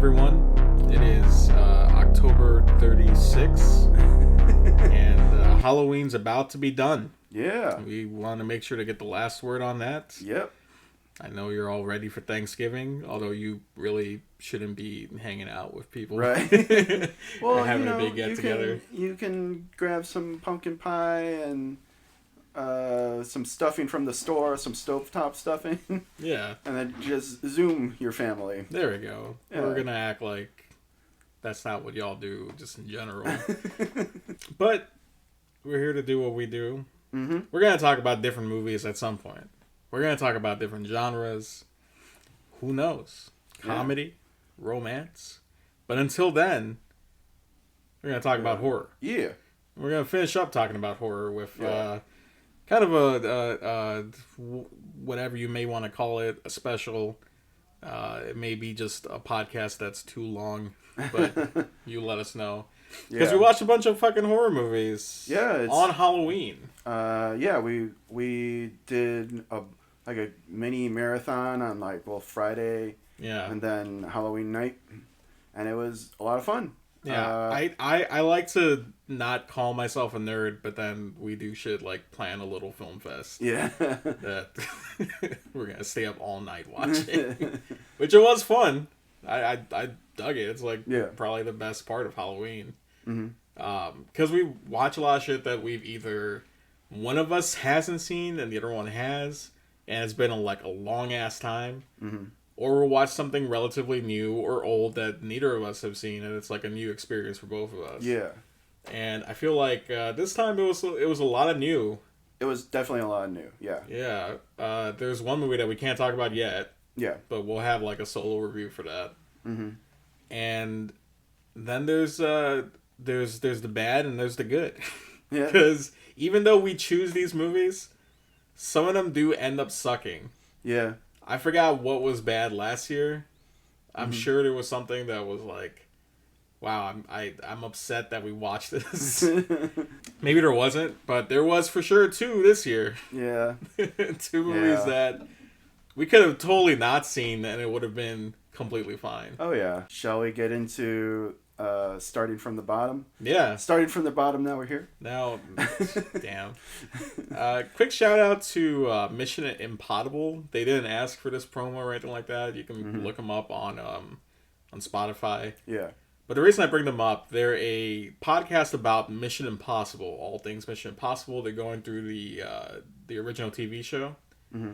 everyone. It is October 36th, and Halloween's about to be done. Yeah. We want to make sure to get the last word on that. Yep. I know you're all ready for Thanksgiving, although you really shouldn't be hanging out with people. Right. Well, having a big get-together. You can grab some pumpkin pie and some stuffing from the store, some stovetop stuffing. Yeah. And then just Zoom your family. There we go. Yeah. We're going to act like that's not what y'all do, just in general. But we're here to do what we do. Mm-hmm. We're going to talk about different movies at some point. We're going to talk about different genres. Who knows? Comedy, romance. But until then, we're going to talk about horror. Yeah. We're going to finish up talking about horror with kind of a whatever you may want to call it, a special. It may be just a podcast that's too long, but you let us know. Because we watched a bunch of fucking horror movies on Halloween. We did a mini marathon on Friday and then Halloween night, and it was a lot of fun. Yeah, I like to not call myself a nerd, but then we do shit like plan a little film fest. Yeah. That we're going to stay up all night watching. Which it was fun. I dug it. It's probably the best part of Halloween. Mm-hmm. Because we watch a lot of shit that we've either one of us hasn't seen and the other one has, and it's been a long ass time. Mm-hmm. Or we'll watch something relatively new or old that neither of us have seen, and it's like a new experience for both of us. Yeah. And I feel like this time it was a lot of new. It was definitely a lot of new. Yeah. Yeah. There's one movie that we can't talk about yet. Yeah. But we'll have a solo review for that. Mm-hmm. And then there's the bad and there's the good. Yeah. Because even though we choose these movies, some of them do end up sucking. Yeah. I forgot what was bad last year. I'm sure there was something that was wow, I'm upset that we watched this. Maybe there wasn't, but there was for sure 2 this year. Yeah. 2 movies that we could have totally not seen and it would have been completely fine. Oh yeah. Shall we get into starting from the bottom? Yeah. Starting from the bottom, now we're here. Now, damn. Quick shout out to Mission Impossible. They didn't ask for this promo or anything like that. You can look them up on Spotify. Yeah. But the reason I bring them up, they're a podcast about Mission Impossible, all things Mission Impossible. They're going through the original TV show. Mm-hmm.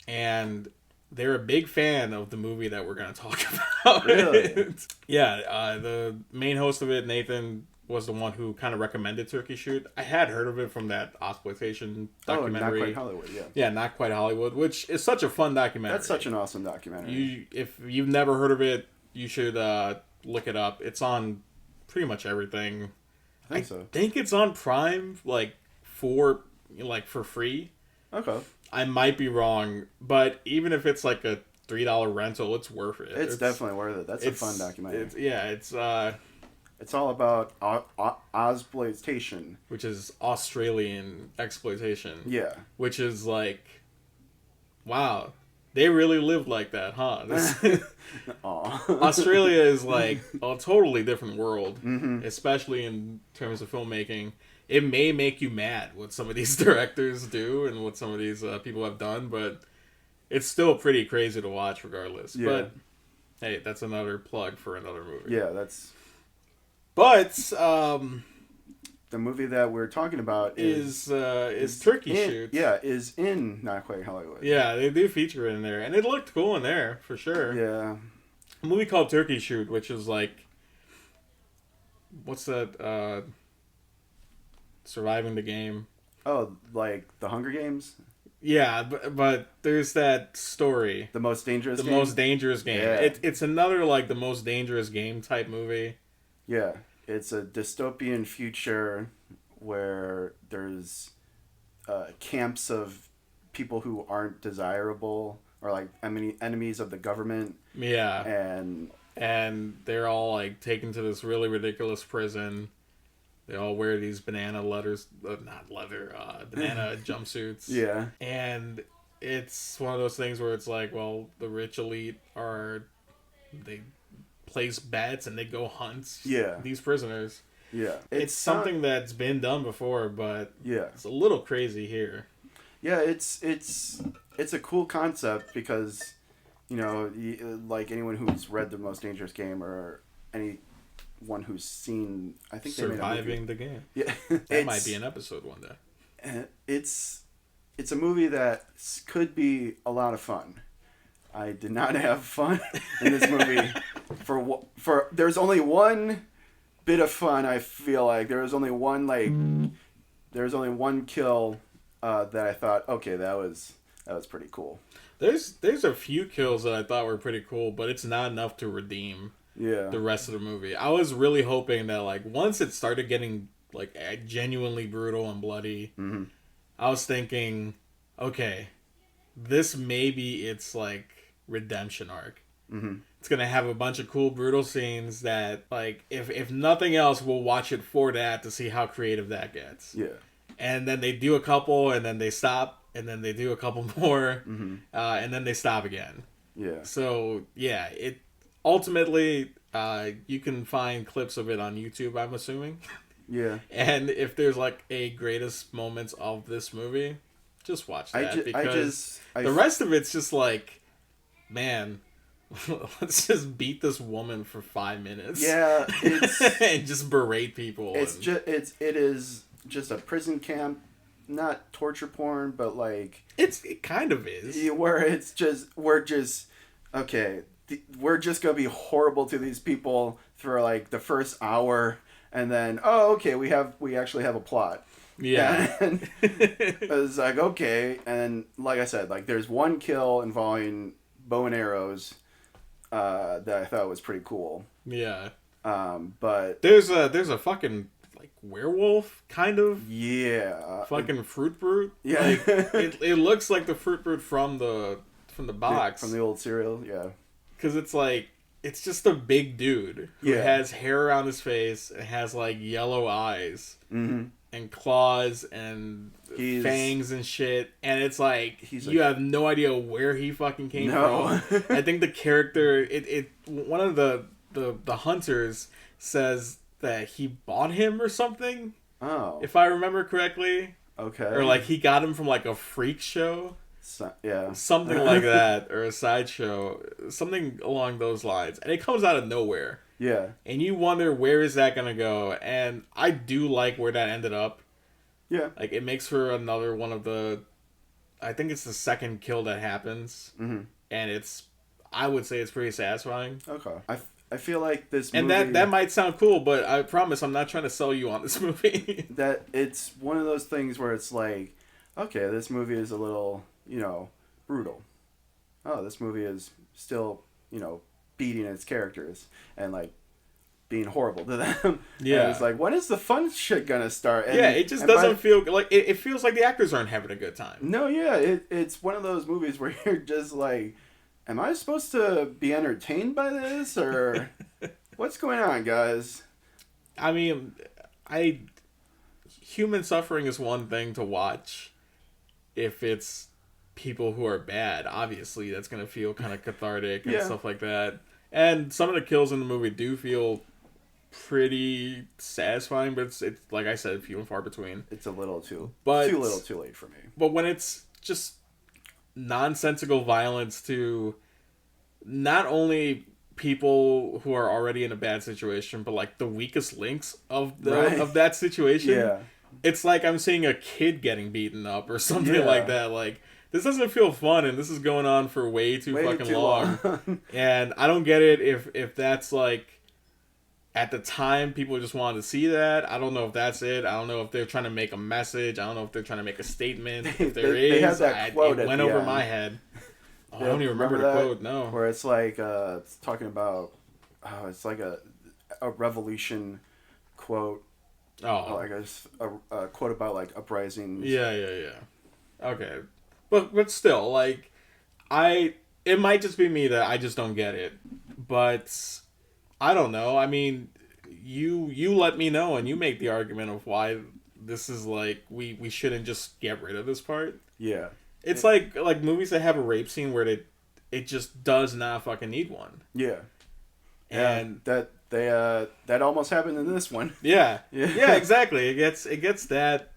And they're a big fan of the movie that we're going to talk about. Really? Yeah, the main host of it, Nathan, was the one who kind of recommended Turkey Shoot. I had heard of it from that exploitation documentary. Not Quite Hollywood, yeah. Yeah, Not Quite Hollywood, which is such a fun documentary. That's such an awesome documentary. If you've never heard of it, you should look it up. It's on pretty much everything. I think it's on Prime, for free. Okay. I might be wrong, but even if it's a $3 rental, it's worth it. It's definitely worth it. That's a fun documentary. It's all about Ozploitation, which is Australian exploitation. Yeah. Which is wow, they really lived like that, huh? Australia is a totally different world, especially in terms of filmmaking. It may make you mad what some of these directors do and what some of these people have done, but it's still pretty crazy to watch regardless. Yeah. But, hey, that's another plug for another movie. Yeah, that's... But, the movie that we're talking about is Turkey Shoot. Yeah, is in Not Quite Hollywood. Yeah, they do feature it in there. And it looked cool in there, for sure. Yeah. A movie called Turkey Shoot, which is what's that, Surviving the Game. Oh, The Hunger Games? Yeah, but there's that story. The Most Dangerous Game? The Most Dangerous Game. Yeah. It's another, The Most Dangerous Game type movie. Yeah. It's a dystopian future where there's camps of people who aren't desirable or, enemies of the government. Yeah. And they're all, taken to this really ridiculous prison. They all wear these banana banana jumpsuits. Yeah. And it's one of those things where it's the rich elite they place bets and they go hunt these prisoners. Yeah. It's something that's been done before, but it's a little crazy here. Yeah, it's a cool concept because, you know, like anyone who's read The Most Dangerous Game or anyone who's seen, I think they made a movie. Surviving the Game. Yeah, that might be an episode one day. It's a movie that could be a lot of fun. I did not have fun in this movie. For there's only one bit of fun. I feel like there was only one kill that I thought, okay, that was pretty cool. There's a few kills that I thought were pretty cool, but it's not enough to redeem the rest of the movie. I was really hoping that like once it started getting like genuinely brutal and bloody, I was thinking, okay, this maybe it's like redemption arc. It's gonna have a bunch of cool brutal scenes that like if nothing else we'll watch it for that to see how creative that gets. And then they do a couple and then they stop and then they do a couple more and then they stop again. So it ultimately you can find clips of it on YouTube, I'm assuming. And if there's like a greatest moments of this movie, just watch that because the rest of it's just like, man, let's just beat this woman for 5 minutes. And just berate people. It is just a prison camp, not torture porn, but like it kind of is. Where we're just gonna be horrible to these people for like the first hour, and then we actually have a plot. And it was like, okay, and like I said, like there's one kill involving bow and arrows that I thought was pretty cool. But there's a fucking like werewolf kind of fucking fruit brute. Like, it looks like the fruit brute from the box from the old cereal. Because it's like it's just a big dude who has hair around his face and has like yellow eyes and claws and fangs and shit, and it's like you have no idea where he fucking came from. I think the character, one of the hunters says that he bought him or something. If I remember correctly. Or like he got him from like a freak show. Something like that, or a sideshow, something along those lines, and it comes out of nowhere. And you wonder where is that gonna go, and I do like where that ended up. Like it makes for another one of the, I think it's the second kill that happens, and I would say it's pretty satisfying. I feel like this movie, and that might sound cool, but I promise I'm not trying to sell you on this movie. That it's one of those things where it's like, okay, this movie is a little, brutal. Oh, this movie is still, beating its characters and like being horrible to them. And it's like, when is the fun shit gonna start? And, it just doesn't feel like it feels like the actors aren't having a good time. No, it's one of those movies where you're just like, am I supposed to be entertained by this or what's going on, guys? I mean, human suffering is one thing to watch if it's people who are bad. Obviously that's going to feel kind of cathartic and stuff like that, and some of the kills in the movie do feel pretty satisfying, but it's like I said, few and far between. It's a little too late for me. But when it's just nonsensical violence to not only people who are already in a bad situation, but like the weakest links of that situation, it's like I'm seeing a kid getting beaten up or something like that. Like, this doesn't feel fun, and this is going on for way too long. And I don't get it if that's like, at the time people just wanted to see that. I don't know if that's it. I don't know if they're trying to make a message. I don't know if they're trying to make a statement. If there they had that quote it went over my head. I don't even remember the quote. No, where it's like it's talking about it's like a revolution quote. I guess a quote about like uprisings. Yeah. Okay, but still, like, it might just be me that I just don't get it, but I don't know. I mean, you let me know and you make the argument of why this is like we shouldn't just get rid of this part. It's like movies that have a rape scene where it just does not fucking need one. And that almost happened in this one. Yeah, exactly. It gets that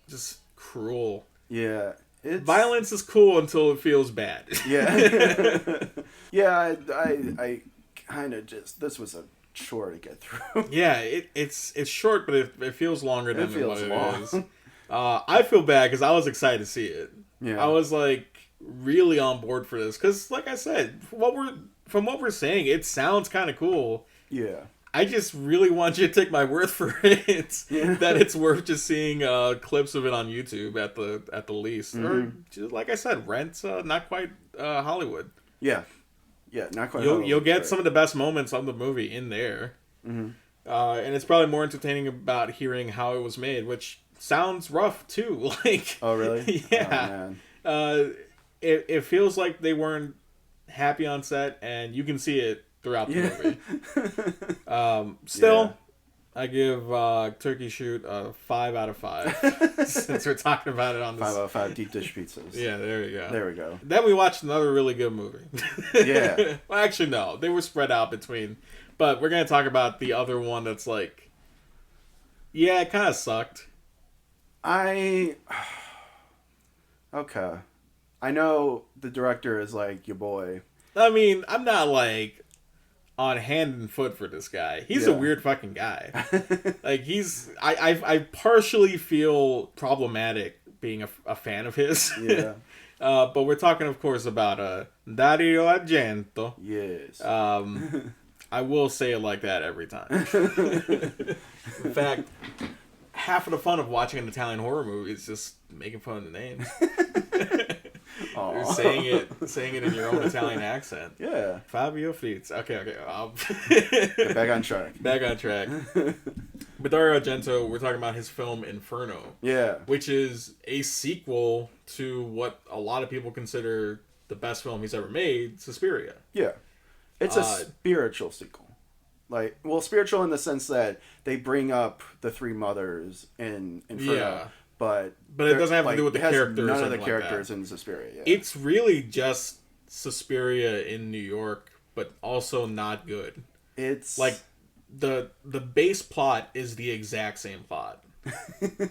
just cruel. Yeah, violence is cool until it feels bad. Yeah, yeah. I kind of just this was a chore to get through. Yeah, it's short, but it feels longer than what it long. is. I feel bad because I was excited to see it. Yeah, I was like really on board for this because, like I said, from what we're saying, it sounds kind of cool. Yeah. I just really want you to take my word for it that it's worth just seeing clips of it on YouTube at the least, or just, like I said, rent not quite Hollywood. Yeah, not quite. You'll get some of the best moments of the movie in there, and it's probably more entertaining about hearing how it was made, which sounds rough too. Like, oh really? Yeah. Oh, man. It feels like they weren't happy on set, and you can see it throughout the movie. Still, I give Turkey Shoot a 5 out of 5 since we're talking about it on this. 5 out of 5 deep dish pizzas. Yeah, there we go. There we go. Then we watched another really good movie. Yeah. Well, actually, no. They were spread out between. But we're going to talk about the other one that's like... Yeah, it kind of sucked. Okay. I know the director is like your boy. I mean, I'm not like on hand and foot for this guy. He's a weird fucking guy. Like I partially feel problematic being a fan of his. Yeah. But we're talking, of course, about Dario Argento. Yes. I will say it like that every time. In fact, half of the fun of watching an Italian horror movie is just making fun of the names. You're saying it in your own Italian accent. Yeah. Fabio Fizz. Okay. Get back on track. Back on track. With Dario Argento, we're talking about his film Inferno. Yeah. Which is a sequel to what a lot of people consider the best film he's ever made, Suspiria. Yeah. It's a spiritual sequel. Like, well, spiritual in the sense that they bring up the three mothers in Inferno. Yeah. But it doesn't have to do with the characters. None of the characters in Suspiria. Yeah. It's really just Suspiria in New York, but also not good. It's like the base plot is the exact same plot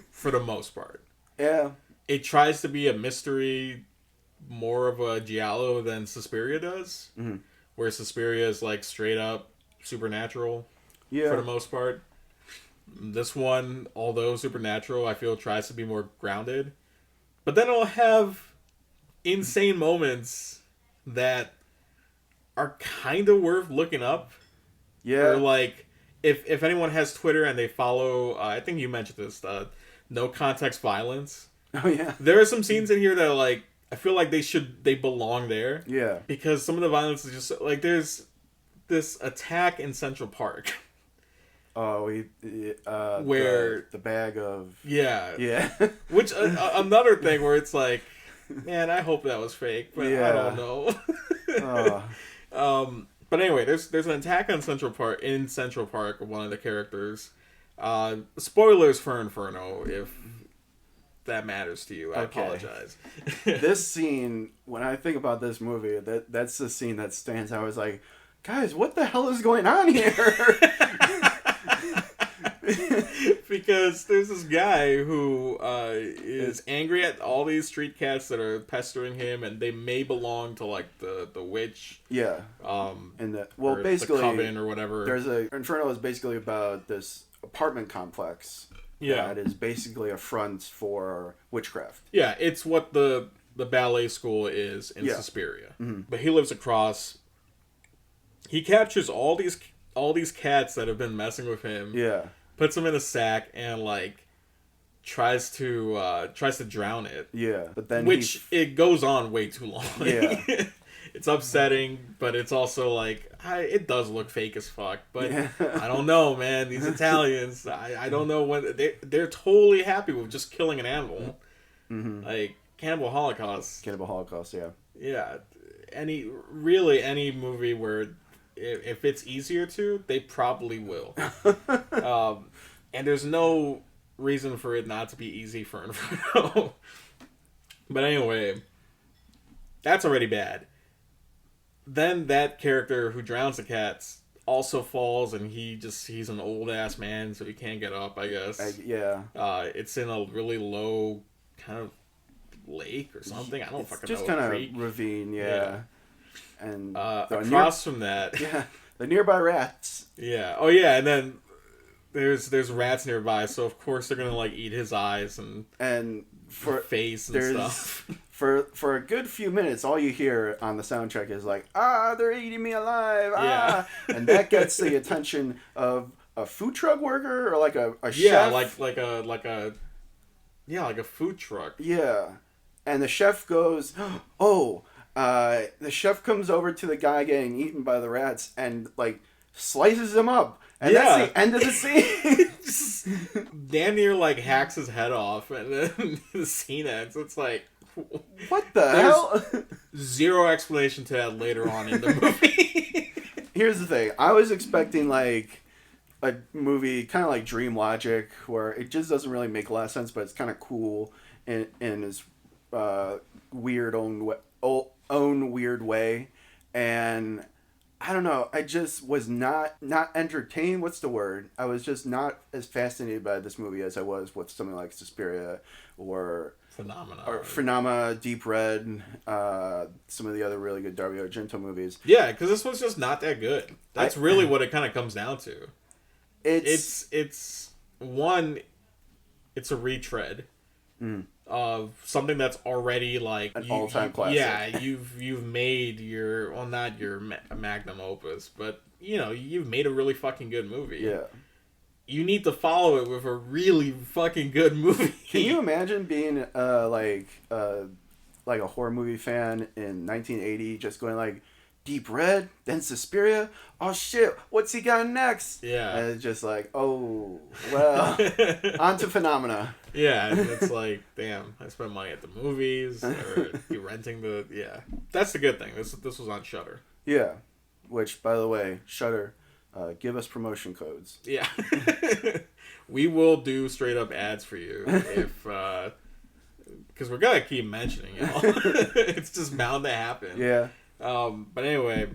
for the most part. Yeah. It tries to be a mystery, more of a giallo than Suspiria does, where Suspiria is like straight up supernatural for the most part. This one, although supernatural, I feel tries to be more grounded. But then it'll have insane moments that are kind of worth looking up. Yeah. Or like, if anyone has Twitter and they follow, I think you mentioned this, no context violence. Oh, yeah. There are some scenes in here that are like, I feel like they belong there. Yeah. Because some of the violence is just, like, there's this attack in Central Park. Oh, where the bag of yeah. Which another thing where it's like, man, I hope that was fake, but I don't know. But anyway, there's an attack on Central Park of one of the characters. Spoilers for Inferno if that matters to you. I apologize. This scene, when I think about this movie, that's the scene that stands out. I was like, guys, what the hell is going on here? Because there's this guy who is angry at all these street cats that are pestering him, and they may belong to like the witch. Yeah. And basically the coven or whatever. Inferno is basically about this apartment complex. Yeah. That is basically a front for witchcraft. Yeah, it's what the ballet school is in Suspiria. Mm-hmm. But he lives across. He captures all these cats that have been messing with him. Yeah. Puts them in a sack and like tries to drown it. Yeah, but then it goes on way too long. Yeah. It's upsetting, but it's also like it does look fake as fuck. But I don't know, man. These Italians, I don't know when they're totally happy with just killing an animal, like Cannibal Holocaust. Cannibal Holocaust, yeah. Yeah, any movie where if it's easier to, they probably will. And there's no reason for it not to be easy for Inferno. But anyway, that's already bad. Then that character who drowns the cats also falls, and he's an old ass man, so he can't get up, I guess. Yeah. It's in a really low kind of lake or something. I don't It's fucking just know. kind Creek. of ravine, yeah. And across from that, the nearby rats. Yeah. Oh yeah, and then there's rats nearby, so of course they're gonna like eat his eyes and for face and stuff. For a good few minutes, all you hear on the soundtrack is like, they're eating me alive, and that gets the attention of a food truck worker or like a chef. Yeah, like a food truck. Yeah, and the chef goes, oh, the chef comes over to the guy getting eaten by the rats and like slices him up. And that's the end of the scene. Damn near like hacks his head off, and then the scene ends. It's like, what the hell? Zero explanation to that later on in the movie. Here's the thing. I was expecting like a movie kind of like Dream Logic, where it just doesn't really make a lot of sense, but it's kind of cool in its weird own weird way. And I don't know. I just was not entertained. What's the word? I was just not as fascinated by this movie as I was with something like Suspiria or Phenomena, Deep Red, some of the other really good Dario Argento movies. Yeah, because this was just not that good. That's really what it kind of comes down to. It's a retread of something that's already like an all-time classic. Yeah, you've made not your magnum opus, but you've made a really fucking good movie. Yeah. You need to follow it with a really fucking good movie. Can you imagine being like a horror movie fan in 1980, just going like Deep Red, then Suspiria? Oh shit, what's he got next? Yeah. And it's just like, oh well, on to Phenomena. Yeah, and it's like, damn, I spent money at the movies or you renting That's the good thing. This was on Shudder. Yeah, which by the way, Shudder. Give us promotion codes. Yeah. We will do straight up ads for you if because we're gonna keep mentioning y'all. It's just bound to happen. Yeah. But anyway,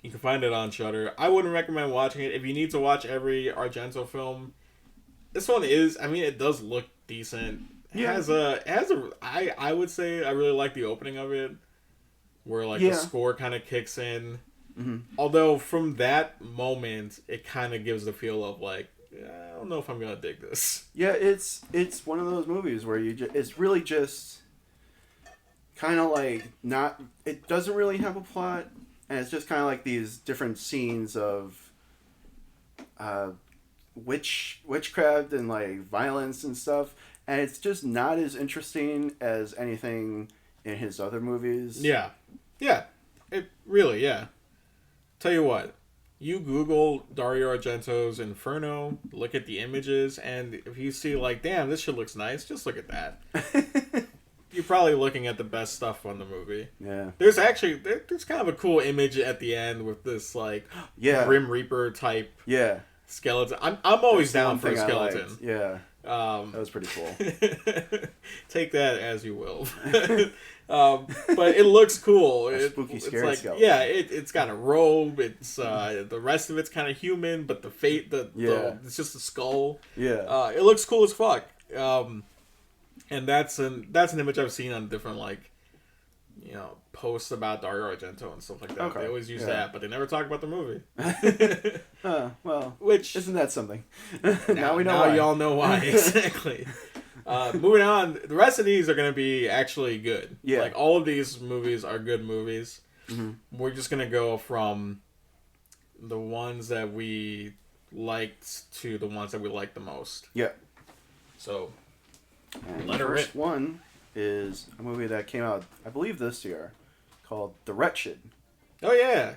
you can find it on Shudder. I wouldn't recommend watching it. If you need to watch every Argento film, this one it does look decent. I would say I really like the opening of it, where the score kind of kicks in. Mm-hmm. Although from that moment, it kind of gives the feel of like, I don't know if I'm gonna dig this. Yeah, it's one of those movies where it's really just kind of like not. It doesn't really have a plot, and it's just kind of like these different scenes of witchcraft and like violence and stuff, and it's just not as interesting as anything in his other movies. Yeah, it really. Tell you what, you Google Dario Argento's Inferno, look at the images, and if you see like, damn, this shit looks nice, just look at that. You're probably looking at the best stuff on the movie. Yeah. There's kind of a cool image at the end with this like Grim Reaper type skeleton. I'm always down for a skeleton. Yeah. That was pretty cool. Take that as you will. But it looks cool. Spooky, scary skeleton. Yeah, it's got a robe. It's the rest of it's kind of human, but it's just a skull. Yeah. It looks cool as fuck. And that's an image I've seen on different posts about Dario Argento and stuff like that. Okay. They always use that, but they never talk about the movie. Well, which isn't that something? Now we know why. Y'all know why exactly. Moving on, the rest of these are going to be actually good. Yeah. Like all of these movies are good movies. Mm-hmm. We're just going to go from the ones that we liked to the ones that we liked the most. Yeah. So, the first one is a movie that came out, I believe, this year, called The Wretched. Oh yeah,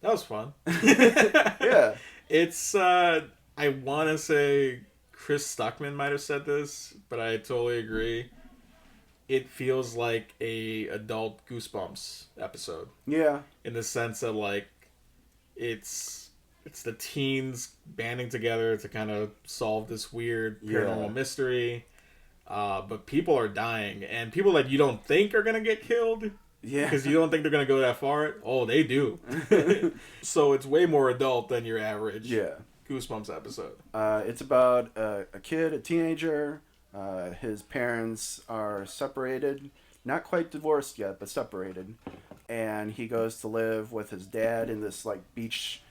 that was fun. Yeah, it's I want to say Chris Stuckman might have said this, but I totally agree. It feels like a adult Goosebumps episode. Yeah, in the sense that like it's the teens banding together to kind of solve this weird paranormal mystery. But people are dying, and people that you don't think are gonna get killed Yeah. Because you don't think they're going to go that far. Oh, they do. So it's way more adult than your average Goosebumps episode. It's about a kid, a teenager. His parents are separated. Not quite divorced yet, but separated. And he goes to live with his dad in this like beach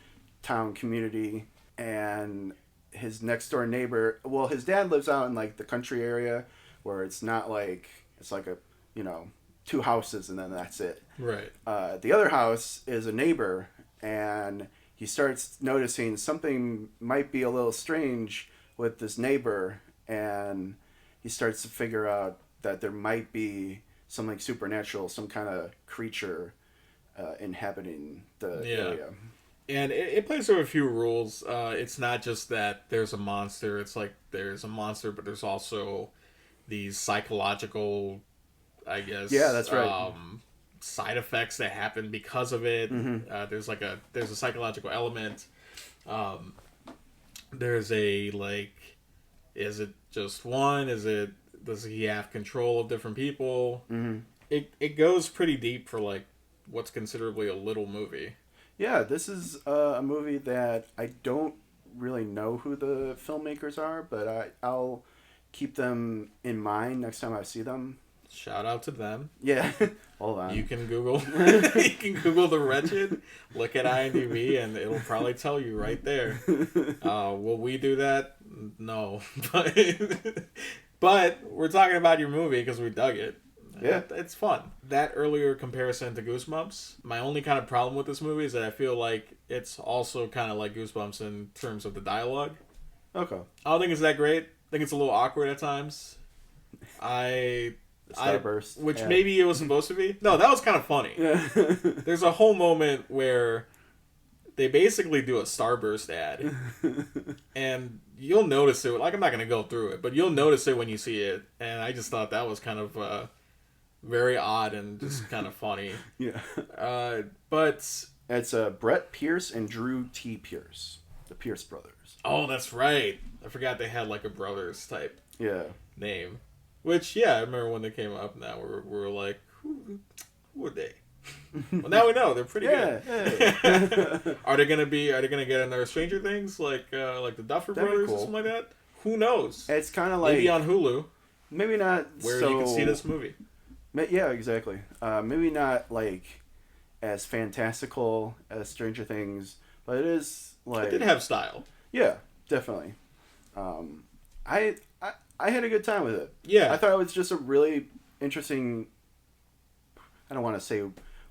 town community. And his next door neighbor, well, his dad lives out in like the country area where it's not like, it's like a, you know, 2 houses and then that's it. Right. The other house is a neighbor, and he starts noticing something might be a little strange with this neighbor, and he starts to figure out that there might be something supernatural, some kind of creature inhabiting the area. And it plays with a few rules. It's not just that there's a monster. It's like there's a monster, but there's also these psychological, I guess. Yeah, that's right. Side effects that happen because of it. There's a psychological element. There's a like, is it just one? Does he have control of different people? It goes pretty deep for like what's considerably a little movie. Yeah, this is a movie that I don't really know who the filmmakers are, but I'll keep them in mind next time I see them. Shout out to them. Yeah. Hold on. You can Google The Wretched, look at IMDb, and it'll probably tell you right there. Will we do that? No. But we're talking about your movie because we dug it. Yeah. It's fun. That earlier comparison to Goosebumps, my only kind of problem with this movie is that I feel like it's also kind of like Goosebumps in terms of the dialogue. Okay. I don't think it's that great. I think it's a little awkward at times. Starburst. Which maybe it was supposed to be. No, that was kind of funny. Yeah. There's a whole moment where they basically do a Starburst ad. And you'll notice it. Like, I'm not going to go through it, but you'll notice it when you see it. And I just thought that was kind of very odd and just kind of funny. Yeah. But it's Brett Pierce and Drew T. Pierce. The Pierce brothers. Oh, that's right. I forgot they had like a brothers type name. Which, yeah, I remember when they came up. Now we're like, who are they? Well, now we know they're pretty good. Yeah. Are they gonna get another Stranger Things like the Duffer Brothers or something like that? Who knows? It's kind of like maybe on Hulu. Maybe not where you can see this movie. Yeah, exactly. Maybe not like as fantastical as Stranger Things, but it is like it did have style. Yeah, definitely. I had a good time with it. Yeah. I thought it was just a really interesting, I don't want to say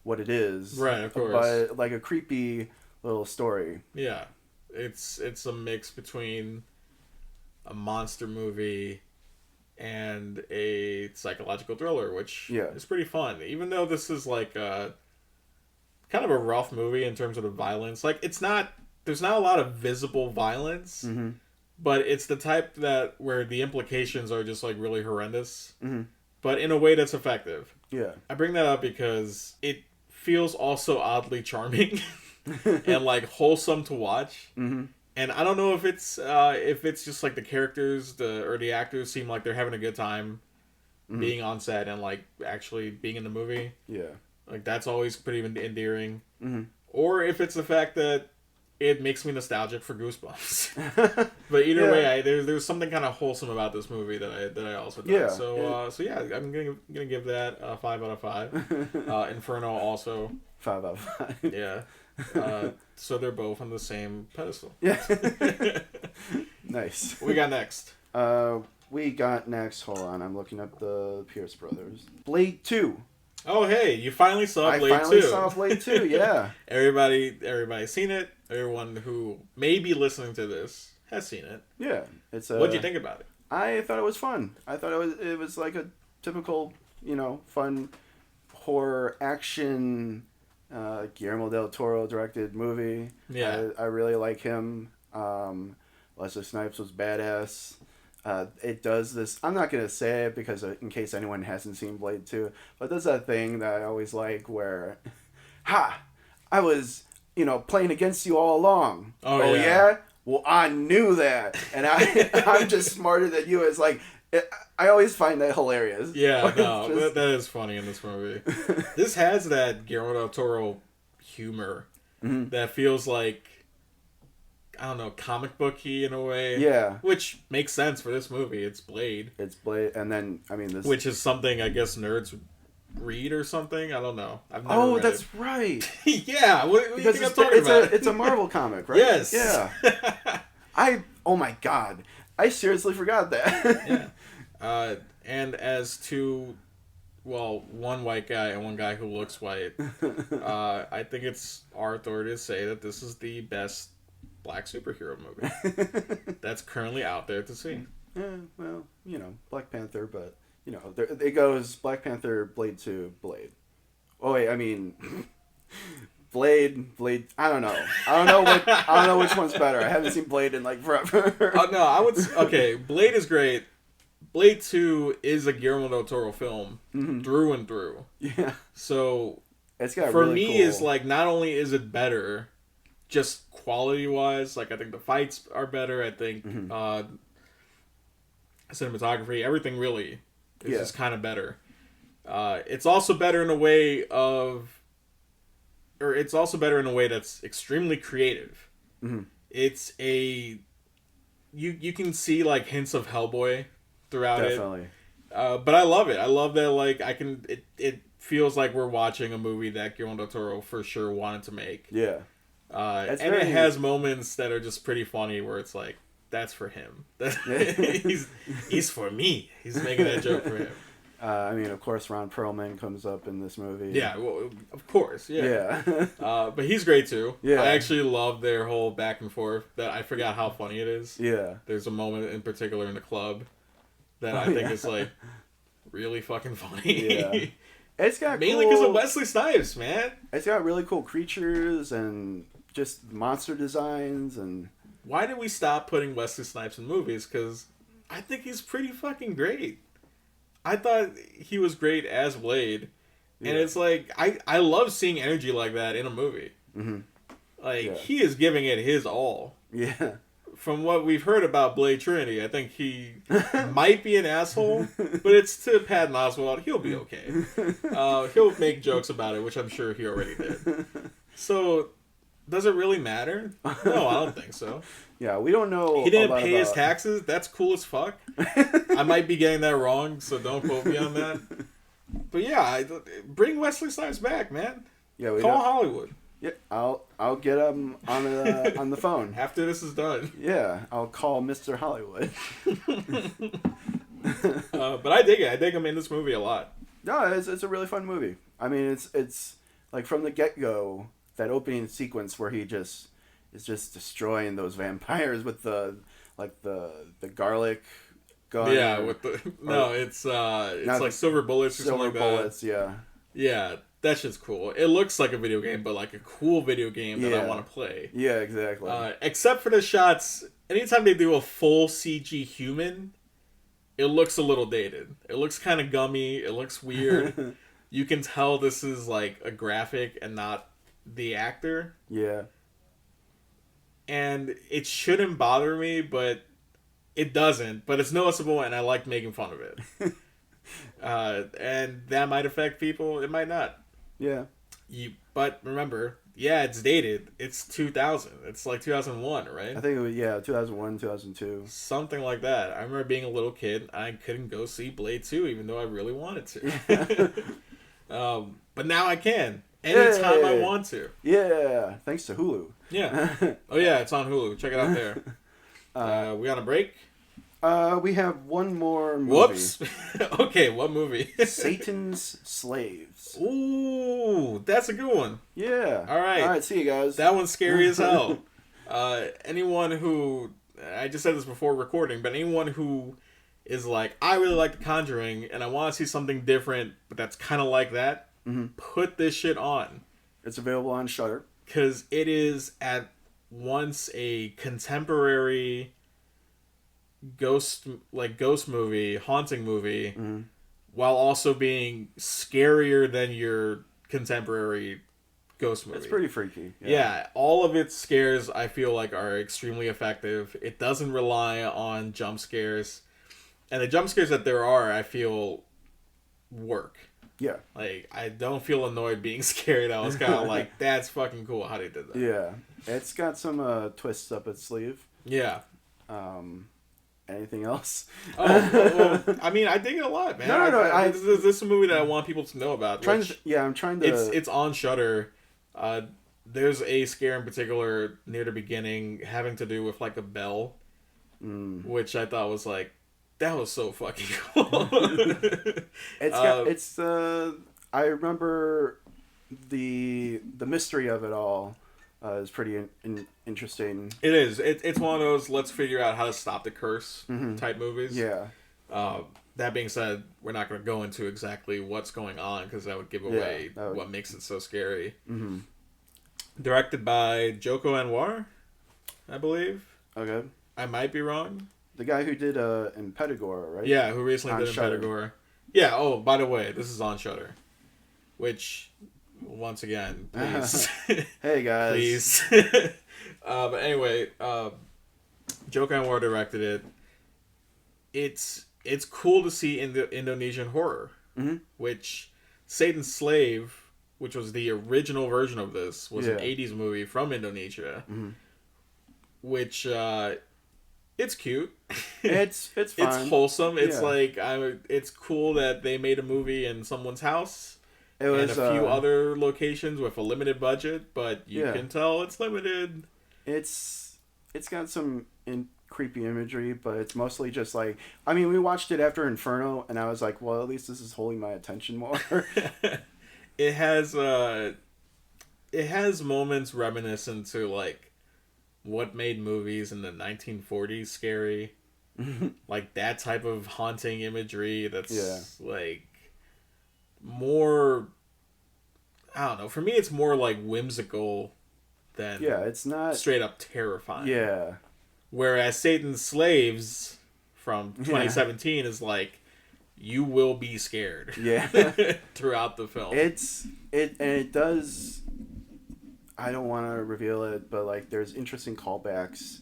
what it is. Right, of course. But like a creepy little story. Yeah. It's a mix between a monster movie and a psychological thriller, which is pretty fun. Even though this is like kind of a rough movie in terms of the violence. Like, there's not a lot of visible violence. Mm-hmm. But it's the type where the implications are just like really horrendous, mm-hmm. but in a way that's effective. Yeah, I bring that up because it feels also oddly charming and like wholesome to watch. Mm-hmm. And I don't know if it's just like the characters or the actors seem like they're having a good time being on set and like actually being in the movie. Yeah, like that's always pretty endearing. Mm-hmm. Or if it's the fact that it makes me nostalgic for Goosebumps. But either way, there's something kind of wholesome about this movie that I also dug. Yeah. So I'm gonna give that a 5 out of 5. Inferno also 5 out of 5. Yeah. So they're both on the same pedestal. Yeah. Nice. What we got next? Hold on, I'm looking up the Pierce brothers. Blade 2. Oh, hey, you finally saw Blade 2. I finally saw Blade 2, yeah. Everybody's seen it. Everyone who may be listening to this has seen it. Yeah. What'd you think about it? I thought it was fun. I thought it was like a typical, fun horror action Guillermo del Toro directed movie. Yeah. I really like him. Leslie Snipes was badass. It does this. I'm not gonna say it because in case anyone hasn't seen Blade 2, but there's that thing that I always like where, I was playing against you all along. Oh yeah? Well, I knew that, and I'm just smarter than you. It's like I always find that hilarious. Yeah, Like, no, just... that is funny in this movie. This has that Guillermo del Toro humor that feels like, I don't know, comic booky in a way. Yeah. Which makes sense for this movie. It's Blade. It's Blade, and then, I mean, this... Which is something I guess nerds read or something. I don't know. I've never read that's it. right. Yeah, what do you think I'm talking it's about? It's a Marvel comic, right? Yes. Yeah. Oh my god. I seriously forgot that. Yeah. And as to, well, one white guy and one guy who looks white, I think it's our authority to say that this is the best black superhero movie that's currently out there to see. Well, Black Panther, but, it goes Black Panther, Blade 2, Blade. Oh, wait, I mean... Blade. I don't know. I don't know which one's better. I haven't seen Blade in like forever. No, I would. Okay, Blade is great. Blade 2 is a Guillermo del Toro film through and through. Yeah. So it's got for really me cool... is like, not only is it better, just quality wise. Like, I think the fights are better. I think cinematography, everything really is just kind of better. It's also better in a way that's extremely creative. It's you can see like hints of Hellboy throughout Definitely. But I love it. I love that, like, it feels like we're watching a movie that Guillermo del Toro for sure wanted to make. Yeah. It has moments that are just pretty funny where it's like, that's for him. He's for me. He's making that joke for him. I mean, of course, Ron Perlman comes up in this movie. Yeah, well, of course, yeah. Yeah. But he's great too. Yeah. I actually love their whole back and forth. That I forgot how funny it is. Yeah. There's a moment in particular in the club that I think is like really fucking funny. Yeah. It's got mainly because of Wesley Snipes, man. It's got really cool creatures and just monster designs and. Why did we stop putting Wesley Snipes in movies? Because I think he's pretty fucking great. I thought he was great as Blade. Yeah. And it's like, I love seeing energy like that in a movie. Like, he is giving it his all. Yeah. From what we've heard about Blade Trinity, I think he might be an asshole, but it's to Patton Oswalt. He'll be okay. He'll make jokes about it, which I'm sure he already did. So, does it really matter? No, I don't think so. Yeah, we don't know. He didn't pay his taxes. That's cool as fuck. I might be getting that wrong, so don't quote me on that. But yeah, bring Wesley Snipes back, man. Yeah, call Hollywood. Yeah, I'll get him on the phone after this is done. Yeah, I'll call Mr. Hollywood. But I dig it. I dig him in this movie a lot. No, it's a really fun movie. I mean, it's like from the get-go, that opening sequence where he is just destroying those vampires with the garlic gun. Yeah, it's like silver bullets or something like that. Silver bullets, yeah. Yeah, that shit's cool. It looks like a video game, but like a cool video game that I want to play. Yeah, exactly. Except for the shots, anytime they do a full CG human, it looks a little dated. It looks kind of gummy. It looks weird. You can tell this is like a graphic and not the actor. Yeah. And it shouldn't bother me, but it doesn't. But it's noticeable, and I like making fun of it. And that might affect people. It might not. Yeah. But remember, it's dated. It's 2000. It's like 2001, right? I think it was 2001, 2002. Something like that. I remember being a little kid. I couldn't go see Blade 2, even though I really wanted to. But now I can. Anytime I want to. Yeah, thanks to Hulu. Yeah. Oh yeah, it's on Hulu. Check it out there. We on a break? We have one more movie. Whoops. Okay, what movie? Satan's Slaves. Ooh, that's a good one. Yeah. All right, see you guys. That one's scary as hell. Anyone who, I just said this before recording, but anyone who is like, I really like The Conjuring, and I want to see something different, but that's kind of like that, put this shit on. It's available on Shudder. Because it is at once a contemporary ghost movie, haunting movie, while also being scarier than your contemporary ghost movie. It's pretty freaky. Yeah, all of its scares I feel like are extremely effective. It doesn't rely on jump scares. And the jump scares that there are, I feel, work. Yeah. Like, I don't feel annoyed being scared. I was kind of like, that's fucking cool how they did that. Yeah. It's got some twists up its sleeve. Yeah. Anything else? Well, I mean, I dig it a lot, man. No. This is a movie that I want people to know about. I'm trying to... It's on Shudder. There's a scare in particular near the beginning having to do with, like, a bell. Which I thought was, like, that was so fucking cool. I remember the mystery of it all is pretty interesting. It is. It's one of those let's figure out how to stop the curse type movies. Yeah. That being said, we're not going to go into exactly what's going on because that would give away what makes it so scary. Mm-hmm. Directed by Joko Anwar, I believe. Okay. I might be wrong. The guy who did Impetigore, right? Yeah, who recently did Impetigore. Yeah, oh, by the way, this is on Shudder. Which, once again, please. Hey, guys. Please. But anyway, Joko Anwar directed it. It's cool to see in the Indonesian horror. Mm-hmm. Which, Satan's Slave, which was the original version of this, was an 80s movie from Indonesia. Mm-hmm. Which... it's cute. It's fun. It's wholesome. It's like it's cool that they made a movie in someone's house. It was and a few other locations with a limited budget, but you can tell it's limited. It's got some creepy imagery, but it's mostly just like we watched it after Inferno, and I was like, well, at least this is holding my attention more. It has moments reminiscent to like what made movies in the 1940s scary. Like that type of haunting imagery that's like more, I don't know, for me it's more like whimsical than it's not straight up terrifying. Whereas Satan's Slaves from 2017 is like, you will be scared throughout the film. It does, I don't want to reveal it, but like there's interesting callbacks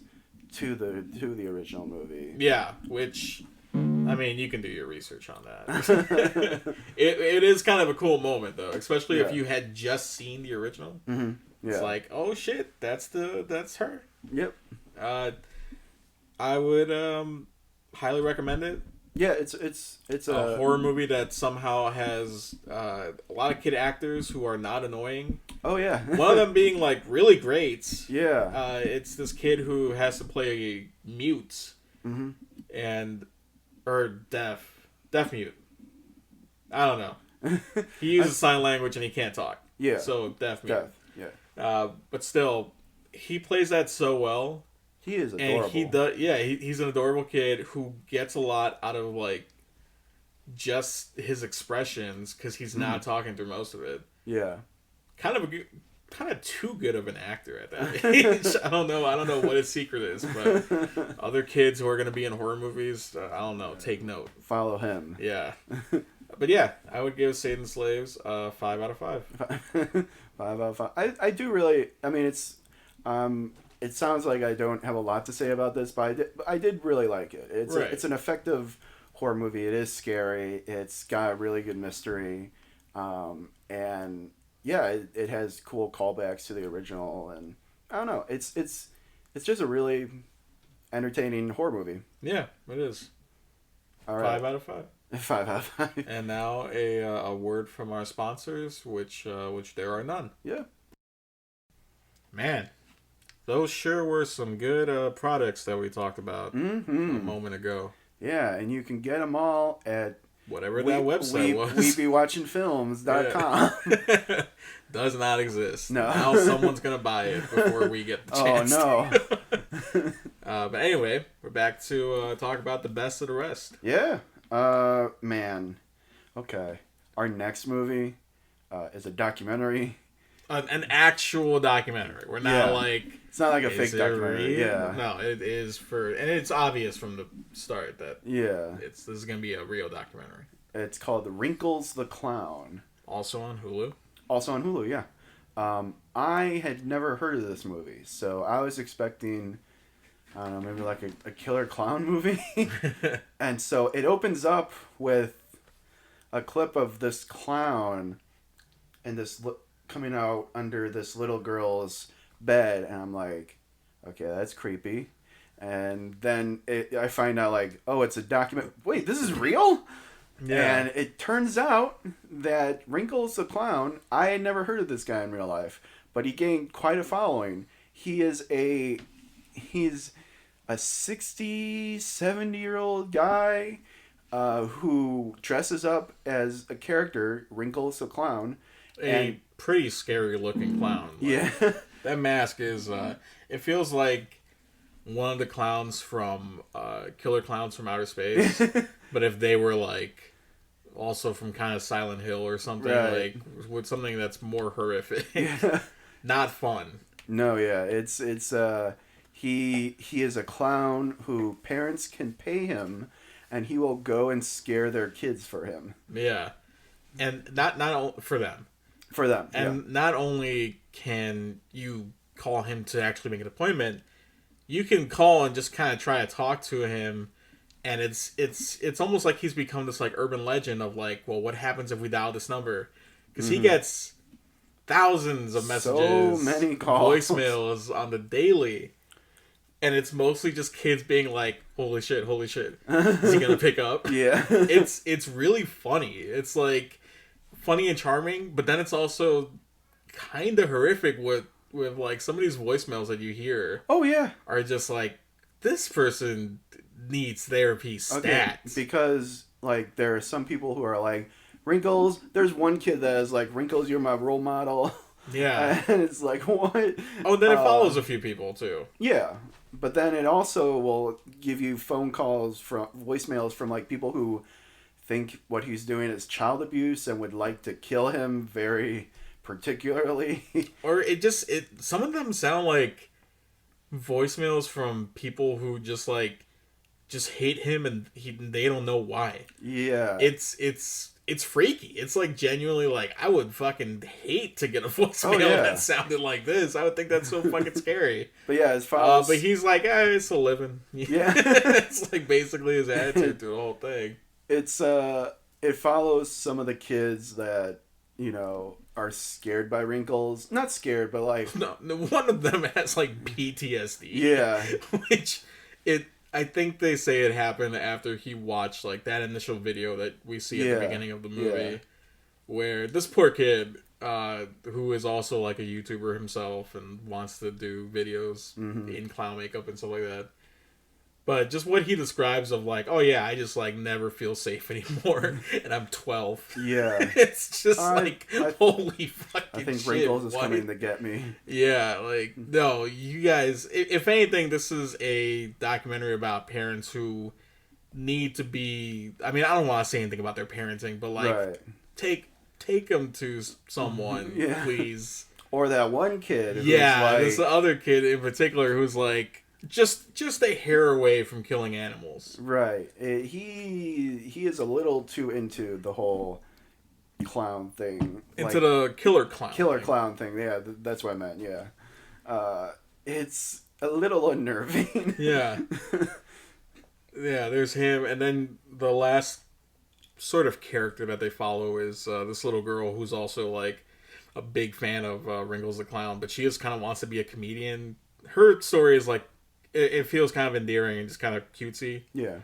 to the original movie. Yeah, which, I mean, you can do your research on that. it is kind of a cool moment though, especially if you had just seen the original. Mm-hmm. Yeah. It's like, oh shit, that's her. Yep. I would highly recommend it. Yeah, it's a horror movie that somehow has a lot of kid actors who are not annoying. Oh yeah. One of them being like really great. Yeah. It's this kid who has to play mute, or deaf mute. I don't know. He uses sign language and he can't talk. Yeah. So deaf mute. Yeah. But still, he plays that so well. He is adorable. And he does. Yeah, he's an adorable kid who gets a lot out of like just his expressions because he's not talking through most of it. Yeah. Kind of too good of an actor at that age. I don't know what his secret is, but other kids who are going to be in horror movies, I don't know. Take note. Follow him. Yeah. But yeah, I would give Satan's Slaves 5 out of 5. 5 out of 5. I do really. I mean, it's. It sounds like I don't have a lot to say about this, but I did really like it. It's an effective horror movie. It is scary. It's got a really good mystery, and it has cool callbacks to the original. And I don't know. It's just a really entertaining horror movie. Yeah, it is. All right. 5 out of 5. 5 out of 5. And now a word from our sponsors, which there are none. Yeah. Man. Those sure were some good products that we talked about a moment ago. Yeah, and you can get them all at whatever that website was. WeBeWatchingFilms.com. Yeah. Does not exist. No. Now someone's going to buy it before we get the chance. Oh, no. But anyway, we're back to talk about the best of the rest. Yeah. Man. Okay. Our next movie is a documentary. An actual documentary. We're not like... It's not like a fake documentary. Yeah. No, it is and it's obvious from the start that this is going to be a real documentary. It's called Wrinkles The Clown. Also on Hulu? Also on Hulu, yeah. I had never heard of this movie, so I was expecting I don't know, maybe like a killer clown movie. And so it opens up with a clip of this clown and coming out under this little girl's bed, and I'm like, okay, that's creepy. And then I find out like, oh, it's a document. Wait, this is real? Yeah. And it turns out that Wrinkles the Clown, I had never heard of this guy in real life, but he gained quite a following. He's a 60, 70-year-old guy who dresses up as a character, Wrinkles the Clown. A pretty scary looking clown. Like, yeah. That mask is, it feels like one of the clowns from Killer Clowns from Outer Space. But if they were like also from kind of Silent Hill or something, right. Like with something that's more horrific. Yeah. Not fun. No, yeah. It's he is a clown who parents can pay him and he will go and scare their kids for him. Yeah. And not for them. For them. And not only can you call him to actually make an appointment, you can call and just kind of try to talk to him, and it's almost like he's become this like urban legend of like, well, what happens if we dial this number? Because he gets thousands of messages, so many calls, voicemails on the daily, and it's mostly just kids being like, holy shit, is he gonna pick up? Yeah. It's really funny. It's like funny and charming, but then it's also kind of horrific with like some of these voicemails that you hear. Oh yeah, are just like, this person needs therapy stat. Okay, because like there are some people who are like, Wrinkles, there's one kid that is like, Wrinkles, you're my role model. Yeah. And it's like, what? Oh, then it follows a few people too. Yeah, but then it also will give you voicemails from like people who think what he's doing is child abuse and would like to kill him very particularly. Or some of them sound like voicemails from people who just hate him and they don't know why. Yeah. It's freaky. It's like genuinely like, I would fucking hate to get a voicemail that sounded like this. I would think that's so fucking scary. But yeah, as far as but he's like, it's a living. Yeah. It's like basically his attitude to the whole thing. It's it follows some of the kids that, you know, are scared by Wrinkles. Not scared, but like, no, one of them has like PTSD. Yeah. Which I think they say it happened after he watched like that initial video that we see at the beginning of the movie, where this poor kid, who is also like a YouTuber himself and wants to do videos in clown makeup and stuff like that. But just what he describes of like, oh yeah, I just like never feel safe anymore, and I'm 12. Yeah, it's just holy fucking shit. I think Wrinkles is coming to get me. Yeah, like no, you guys. If anything, this is a documentary about parents who need to be. I mean, I don't want to say anything about their parenting, but like, take them to someone, please. Or that one kid. This other kid in particular who's like. Just a hair away from killing animals. Right. He is a little too into the whole clown thing. Into the killer clown. Clown thing. Yeah, that's what I meant. Yeah. It's a little unnerving. Yeah. Yeah, there's him. And then the last sort of character that they follow is this little girl who's also like a big fan of Wrinkles the Clown. But she just kind of wants to be a comedian. Her story is like, it feels kind of endearing and just kind of cutesy. Yeah.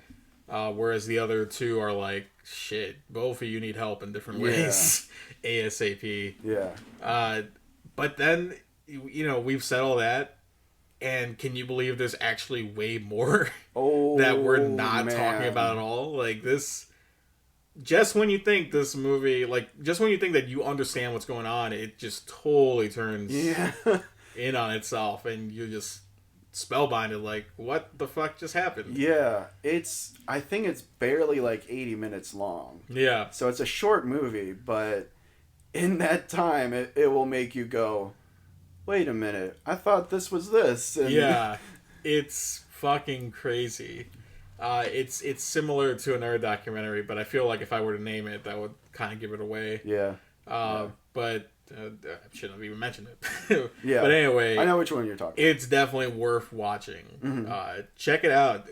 Whereas the other two are like, shit, both of you need help in different ways. ASAP. Yeah. But then, you know, we've said all that. And can you believe there's actually way more that we're not talking about at all? Like this, just when you think this movie, like just when you think that you understand what's going on, it just totally turns in on itself. And you just... spellbinded, like, what the fuck just happened? Yeah, I think it's barely like 80 minutes long. Yeah. So it's a short movie, but in that time, it will make you go, wait a minute, I thought this was this. And yeah, it's fucking crazy. It's similar to another documentary, but I feel like if I were to name it, that would kind of give it away. Yeah. But I shouldn't have even mentioned it. Yeah. But anyway, I know which one you're talking about. It's definitely worth watching. Check it out.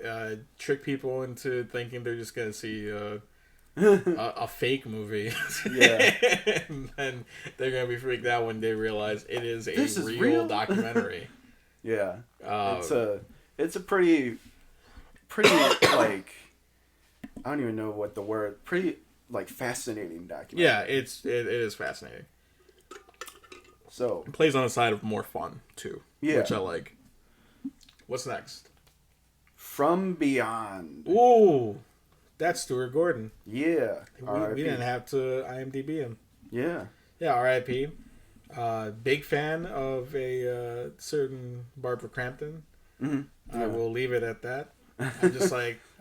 Trick people into thinking they're just gonna see a fake movie. Yeah. And then they're gonna be freaked out when they realize it is a real documentary. Yeah. It's a pretty like, I don't even know what the word, pretty like fascinating documentary. Yeah, it is fascinating. So it plays on the side of more fun too. Yeah. Which I like. What's next? From Beyond. Ooh, that's Stuart Gordon. Yeah. We didn't have to IMDb him. Yeah. Yeah, R.I.P. Big fan of a certain Barbara Crampton. Mm-hmm. Yeah. I will leave it at that.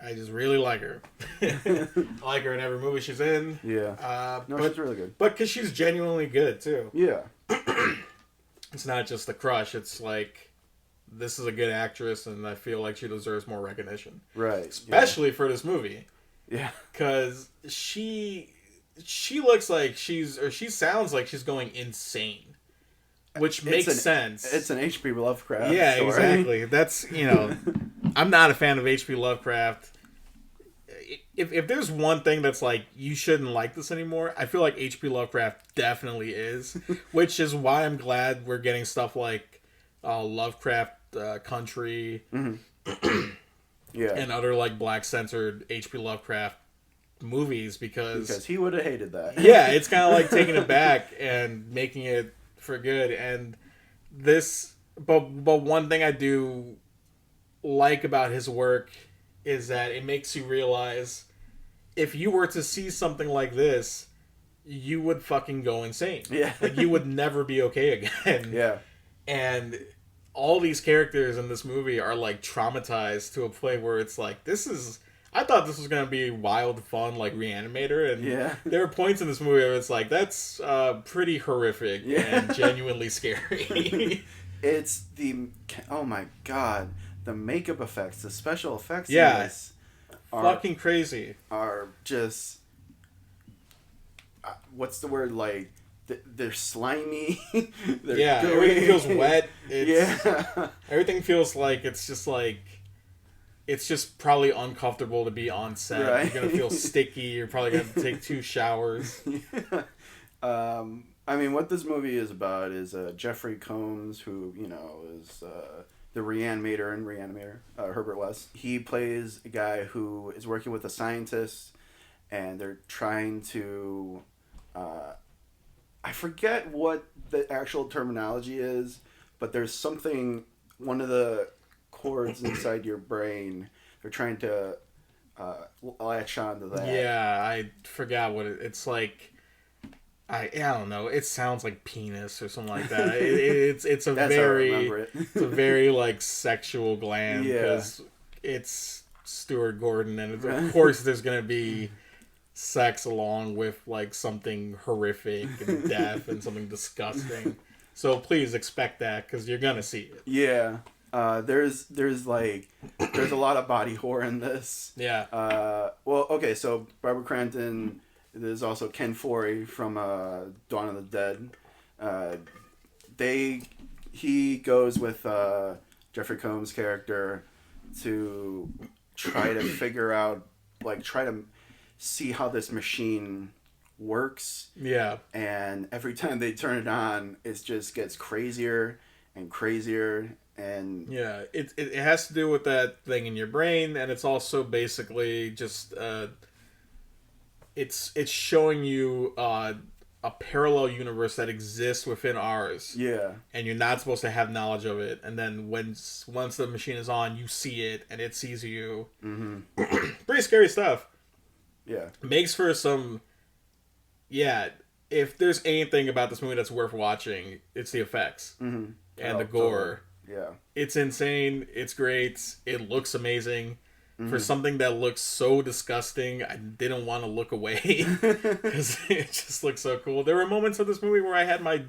I just really like her. I like her in every movie she's in. Yeah. She's really good. But because she's genuinely good, too. Yeah. It's not just the crush. It's like, this is a good actress, and I feel like she deserves more recognition. Right. Especially for this movie. Yeah. Because she looks like she sounds like she's going insane. Which makes sense. It's an H.P. Lovecraft Yeah, story. exactly. That's, I'm not a fan of H.P. Lovecraft. If there's one thing that's like, you shouldn't like this anymore, I feel like H.P. Lovecraft definitely is. Which is why I'm glad we're getting stuff like Lovecraft Country Yeah. and other like black censored H.P. Lovecraft movies because he would have hated that. Yeah, it's kind of like taking it back and making it for good. And this, but one thing I do like about his work is that it makes you realize if you were to see something like this, you would fucking go insane. Yeah. Like, you would never be okay again. Yeah. And all these characters in this movie are like traumatized to a point where it's like, I thought this was going to be wild fun, like Reanimator, and there are points in this movie where it's like, that's pretty horrific and genuinely scary. It's oh my god, the makeup effects, the special effects in this are fucking crazy. Are just, what's the word, like, they're slimy. They're gooey. Everything feels wet. Everything feels like it's just probably uncomfortable to be on set. Right. You're going to feel sticky. You're probably going to take 2 showers. I mean, what this movie is about is Jeffrey Combs, who, is the Reanimator in Reanimator, Herbert West. He plays a guy who is working with a scientist, and they're trying to... I forget what the actual terminology is, but there's something... One of the chords inside your brain, they're trying to latch onto that. Yeah, I forgot what it's like. I don't know. It sounds like penis or something like that. It's a it's a very like sexual gland because it's Stuart Gordon, and of course there's gonna be sex along with like something horrific and death and something disgusting. So please expect that because you're gonna see it. Yeah. There's a lot of body horror in this. Yeah. Well, okay, so Barbara Crampton, there's also Ken Foree from Dawn of the Dead. He goes with Jeffrey Combs' character to try to figure out, like, try to see how this machine works. Yeah. And every time they turn it on, it just gets crazier and crazier. And yeah, it has to do with that thing in your brain, and it's also basically just it's showing you a parallel universe that exists within ours. Yeah, and you're not supposed to have knowledge of it, and then once the machine is on, you see it, and it sees you. Mm-hmm. Pretty scary stuff. Yeah, makes for some. Yeah, if there's anything about this movie that's worth watching, it's the effects and the gore. Totally. Yeah. It's insane. It's great. It looks amazing. For something that looks so disgusting, I didn't want to look away because it just looks so cool. There were moments of this movie where I had my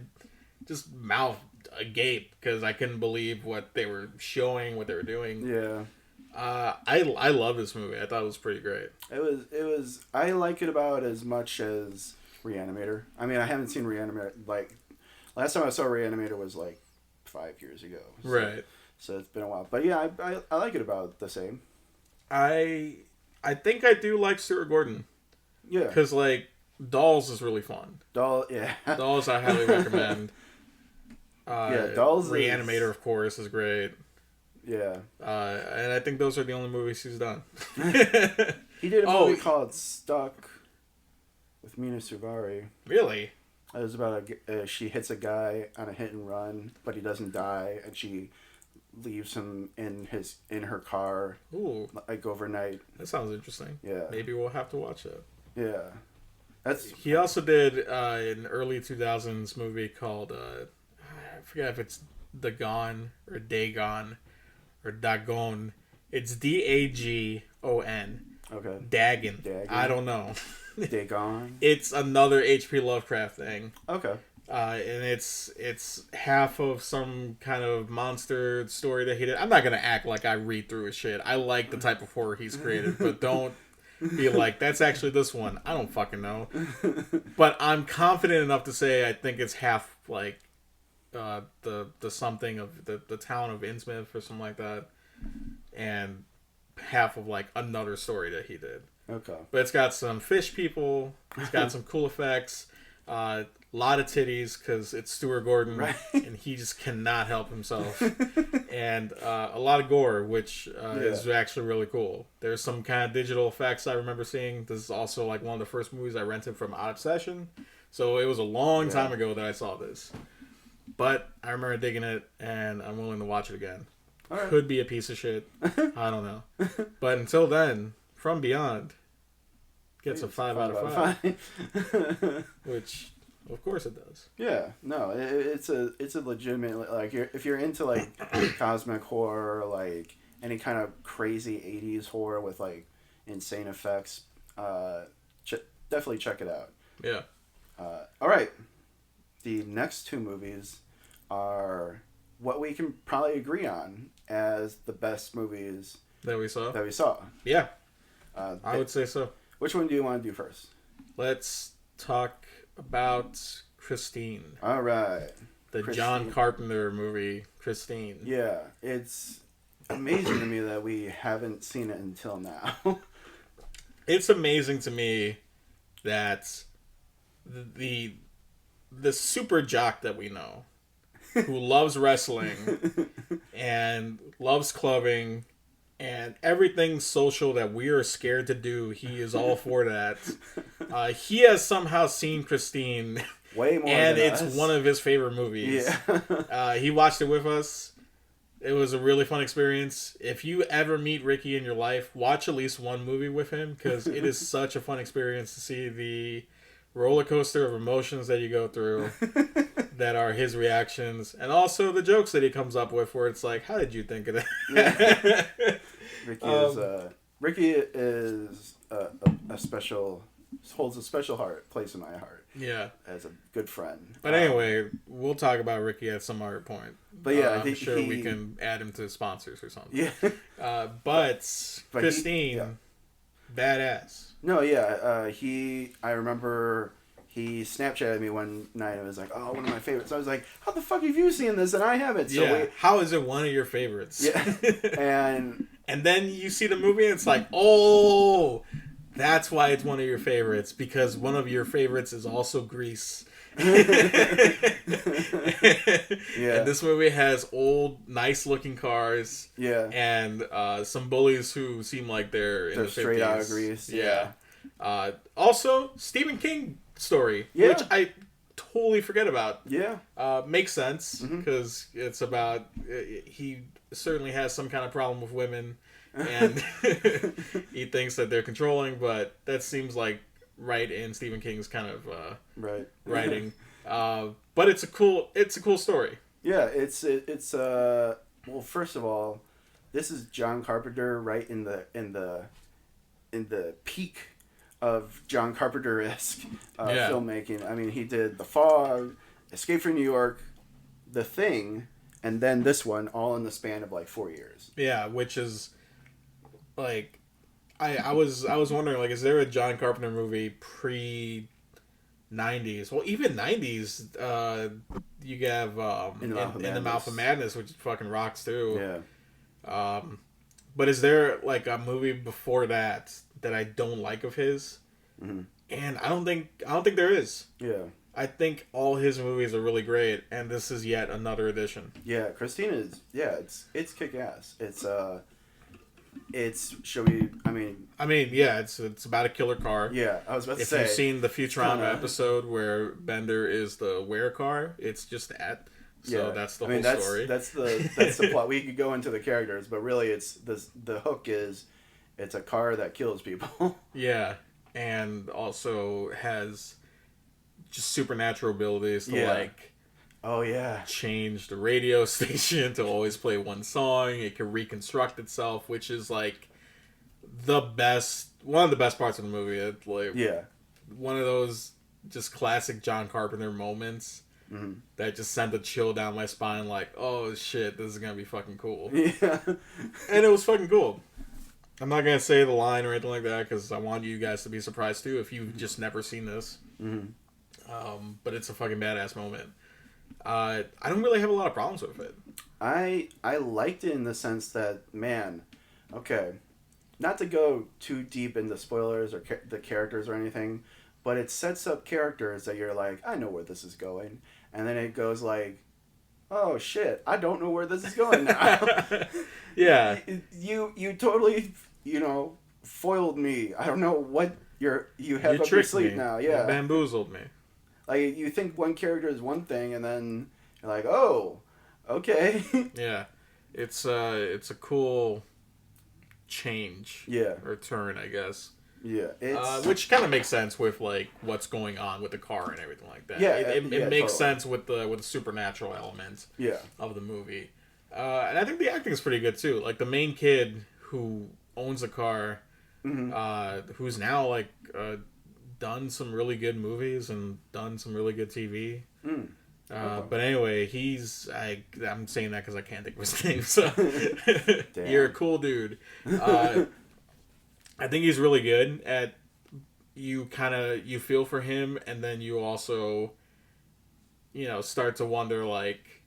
just mouth agape because I couldn't believe what they were showing, what they were doing. Yeah. I love this movie. I thought it was pretty great. It was I like it about as much as Reanimator. I mean, I haven't seen Reanimator. Like, Last time I saw Reanimator was like 5 years ago. So, Right. So it's been a while. But yeah, I like it about the same. I think I do like Stuart Gordon. Yeah. Because, like, Dolls is really fun. Yeah. Dolls I highly recommend. Yeah, Dolls Reanimator, of course, is great. Yeah. And I think those are the only movies he's done. He did a movie called Stuck with Mina Suvari. Really? It was about she hits a guy on a hit and run, but he doesn't die, and she leaves him in her car. Ooh. Like overnight. That sounds interesting. Yeah. Maybe we'll have to watch it. Yeah. He also did an early 2000s movie called I forget if it's Dagon or Dagon or Dagon. It's Dagon. Okay. Dagon. I don't know. Dagon. It's another H.P. Lovecraft thing. Okay. And it's half of some kind of monster story that he did. I'm not gonna act like I read through his shit. I like the type of horror he's created, but don't be like, that's actually this one. I don't fucking know. But I'm confident enough to say I think it's half like the something of the town of Innsmouth or something like that, and half of like another story that he did. Okay. But it's got some fish people. It's got some cool effects. A lot of titties because it's Stuart Gordon, right. And he just cannot help himself. And a lot of gore, which is actually really cool. There's some kind of digital effects I remember seeing. This is also like one of the first movies I rented from Out of Session. So it was a long time ago that I saw this. But I remember digging it, and I'm willing to watch it again. Right. Could be a piece of shit. I don't know. But until then, From Beyond gets a 5 out of 5. Which, of course it does. Yeah. No, it's a legitimate, like, if you're into, like, cosmic horror, like, any kind of crazy 80s horror with, like, insane effects, definitely check it out. Yeah. All right. The next two movies are what we can probably agree on as the best movies that we saw. Yeah. I would say so. Which one do you want to do first? Let's talk about Christine. All right. The Christine. John Carpenter movie, Christine. Yeah. It's amazing to me that we haven't seen it until now. It's amazing to me that the super jock that we know, who loves wrestling and loves clubbing and everything social that we are scared to do, he is all for that. He has somehow seen Christine, way more and than it's us. One of his favorite movies. Yeah. He watched it with us. It was a really fun experience. If you ever meet Ricky in your life, watch at least one movie with him, because it is such a fun experience to see the roller coaster of emotions that you go through that are his reactions, and also the jokes that he comes up with where it's like, how did you think of that? Yeah. Ricky is a special, holds a special place in my heart. Yeah. As a good friend. But anyway, we'll talk about Ricky at some other point. But yeah, I'm sure we can add him to sponsors or something. Yeah. But Christine, badass. No, yeah. I remember he Snapchatted me one night and was like, oh, one of my favorites. I was like, how the fuck have you seen this and I haven't? So how is it one of your favorites? Yeah. And then you see the movie and it's like, oh, that's why it's one of your favorites, because one of your favorites is also Grease. Yeah. And this movie has old, nice-looking cars. Yeah. And some bullies who seem like they're in the 50s. Straight out of Grease. Yeah. Also, Stephen King story, which I totally forget about. Yeah. Makes sense, because it's about he certainly has some kind of problem with women, and he thinks that they're controlling, but that seems like right in Stephen King's kind of writing. But it's a cool story. Yeah, it's well, first of all, this is John Carpenter right in the peak of John Carpenter-esque filmmaking. I mean, he did The Fog, Escape from New York, The Thing, and then this one, all in the span of like 4 years. Yeah, which is like, I was wondering, like, is there a John Carpenter movie pre 90s. Well, even 90s, you have In the Mouth of Madness, which fucking rocks too. Yeah. But is there like a movie before that I don't like of his? Mm-hmm. And I don't think there is. Yeah. I think all his movies are really great, and this is yet another edition. Yeah, Christine is. Yeah, it's kick ass. It's should we? I mean, yeah, it's about a killer car. Yeah, I was about to say. If you've seen the Futurama episode where Bender is the were car, it's just that. So that's the whole story. That's the plot. We could go into the characters, but really, it's the hook is, it's a car that kills people. Yeah, and also has just supernatural abilities to like. Oh yeah. Change the radio station to always play one song. It can reconstruct itself, which is like one of the best parts of the movie. It's like one of those just classic John Carpenter moments that just sent a chill down my spine. Like, oh shit, this is gonna be fucking cool. Yeah, and it was fucking cool. I'm not gonna say the line or anything like that because I want you guys to be surprised too if you've just never seen this. But it's a fucking badass moment. I don't really have a lot of problems with it. I liked it in the sense that, man, okay, not to go too deep into spoilers or the characters or anything, but it sets up characters that you're like, I know where this is going, and then it goes like, oh shit, I don't know where this is going now. Yeah. You totally, foiled me. I don't know what you have up your sleeve now. Yeah. You bamboozled me. Like, you think one character is one thing, and then you're like, oh, okay. Yeah. It's a cool change. Yeah. Or turn, I guess. Yeah. Which kind of makes sense with, like, what's going on with the car and everything like that. Yeah. It makes totally sense with the supernatural element of the movie. And I think the acting is pretty good, too. Like, the main kid who owns the car, who's now, like... done some really good movies and done some really good TV. But anyway, I'm saying that because I can't think of his name. So you're a cool dude. I think he's really good at you feel for him, and then you also start to wonder, like,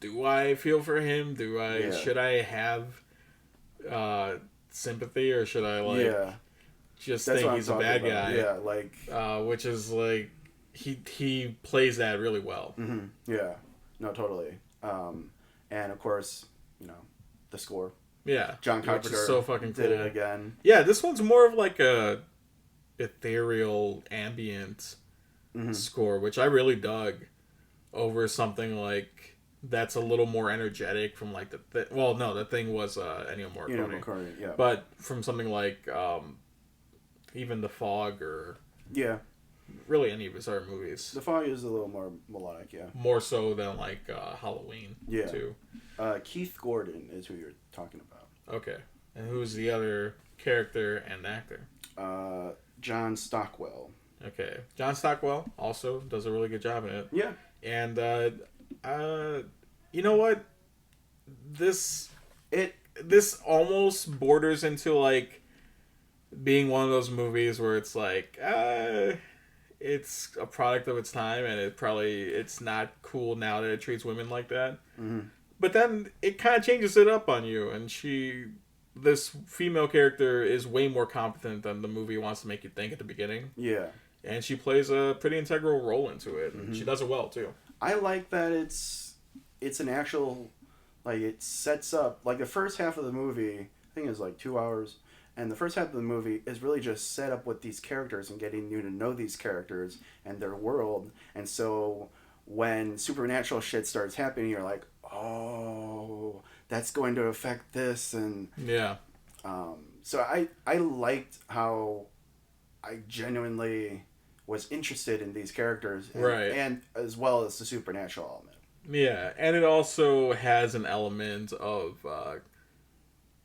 do I feel for him? Should I have sympathy, or should I just think he's a bad guy? Yeah, like which is like he plays that really well. Mm-hmm. Yeah, no, totally. And of course, the score. Yeah, John Carpenter, which is so fucking cool. Did it again. Yeah, this one's more of like a ethereal ambient score, which I really dug over something like that's a little more energetic from like the thing was Ennio Morricone. Yeah, but from something like even The Fog or really any of his other movies. The Fog is a little more melodic, more so than like Halloween too. Keith Gordon is who you're talking about. Okay, and who's the other character and actor? John Stockwell. Okay, John Stockwell also does a really good job in it. Yeah, and you know what, this almost borders into like being one of those movies where it's like it's a product of its time, and it's not cool now that it treats women like that. But then it kind of changes it up on you, and this female character is way more competent than the movie wants to make you think at the beginning. Yeah, and she plays a pretty integral role into it, and she does it well too. I like that it's an actual, like, it sets up, like, the first half of the movie, I think is like 2 hours. And the first half of the movie is really just set up with these characters and getting you to know these characters and their world. And so when supernatural shit starts happening, you're like, oh, that's going to affect this. And so I liked how I genuinely was interested in these characters. And as well as the supernatural element. Yeah, and it also has an element of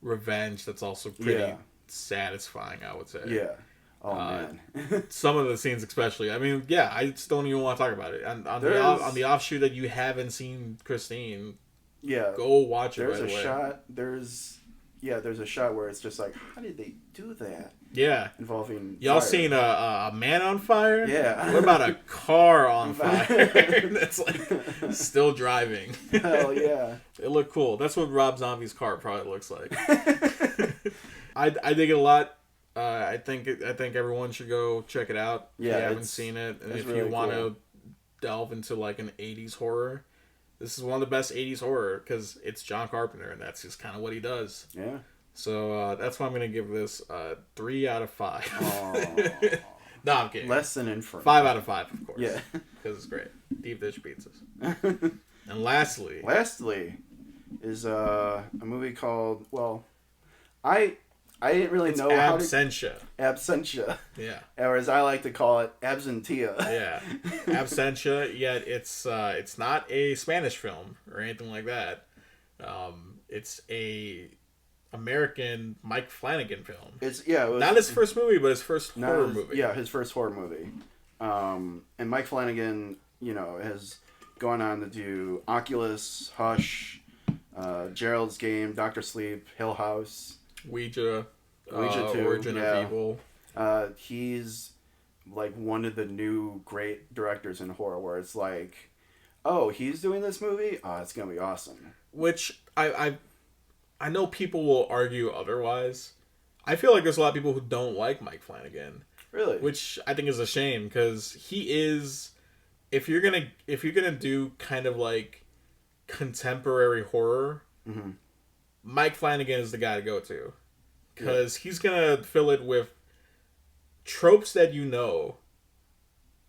revenge that's also pretty satisfying, I would say. Yeah. Oh, man. Some of the scenes especially. I mean, I just don't even want to talk about it. On the offshoot that you haven't seen Christine, go watch it right away. There's there's a shot where it's just like, how did they do that? Yeah. Involving y'all fire. seen a man on fire? Yeah. What about a car on fire that's like still driving? Hell yeah. It looked cool. That's what Rob Zombie's car probably looks like. I dig it a lot. I think everyone should go check it out if you haven't seen it. And if really you want to delve into like an 80s horror, this is one of the best 80s horror because it's John Carpenter and that's just kind of what he does. Yeah. So that's why I'm going to give this 3 out of 5. No, I'm kidding. Less than Inferno. 5 out of 5, of course. Yeah. Because it's great. Deep dish pizzas. And lastly is a movie called, well, I didn't really know Absentia. Absentia. Yeah. Or as I like to call it, Absentia. Yeah. Absentia, yet it's not a Spanish film or anything like that. It's a American Mike Flanagan film. It was not his first movie, but his first horror movie. Yeah, his first horror movie. And Mike Flanagan, has gone on to do Oculus, Hush, Gerald's Game, Dr. Sleep, Hill House, Ouija 2, Origin of Evil. He's like one of the new great directors in horror where it's like, oh, he's doing this movie? Oh, it's going to be awesome. Which I know people will argue otherwise. I feel like there's a lot of people who don't like Mike Flanagan. Really? Which I think is a shame because he is, if you're gonna do kind of like contemporary horror, mm-hmm. Mike Flanagan is the guy to go to because he's gonna fill it with tropes that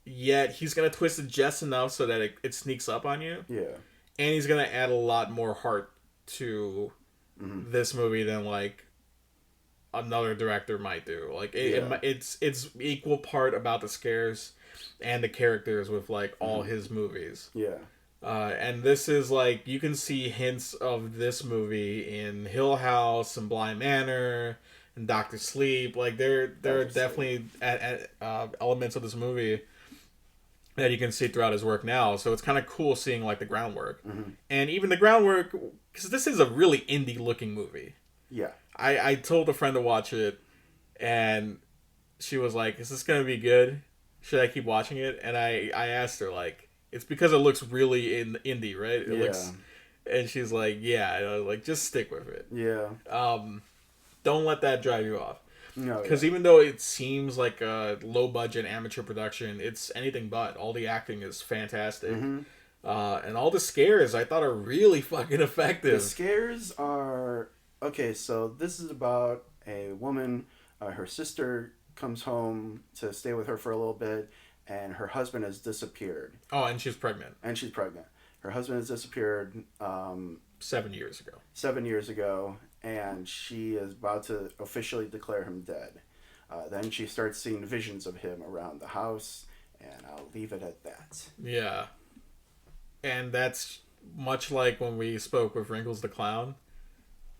yet he's gonna twist it just enough so that it sneaks up on you. Yeah. And he's gonna add a lot more heart to mm-hmm. this movie than like another director might do. Like it's equal part about the scares and the characters with like all his movies. Yeah. And this is like you can see hints of this movie in Hill House and Bly Manor and Dr. Sleep. Like there are definitely elements of this movie that you can see throughout his work now. So it's kind of cool seeing like the groundwork. Mm-hmm. And even the groundwork, because this is a really indie looking movie. Yeah. I told a friend to watch it, and she was like, "Is this gonna be good? Should I keep watching it?" And I asked her like, "It's because it looks really indie, right?" It looks, and she's like, "Yeah." And I was like, "Just stick with it. Yeah. Don't let that drive you off." No. Because even though it seems like a low budget amateur production, it's anything but. All the acting is fantastic. Mm-hmm. And all the scares I thought are really fucking effective. The scares are... Okay, so this is about a woman. Her sister comes home to stay with her for a little bit, and her husband has disappeared. Oh, and she's pregnant. Her husband has disappeared 7 years ago. 7 years ago, and she is about to officially declare him dead. Then she starts seeing visions of him around the house, and I'll leave it at that. Yeah. And that's much like when we spoke with Wrinkles the Clown.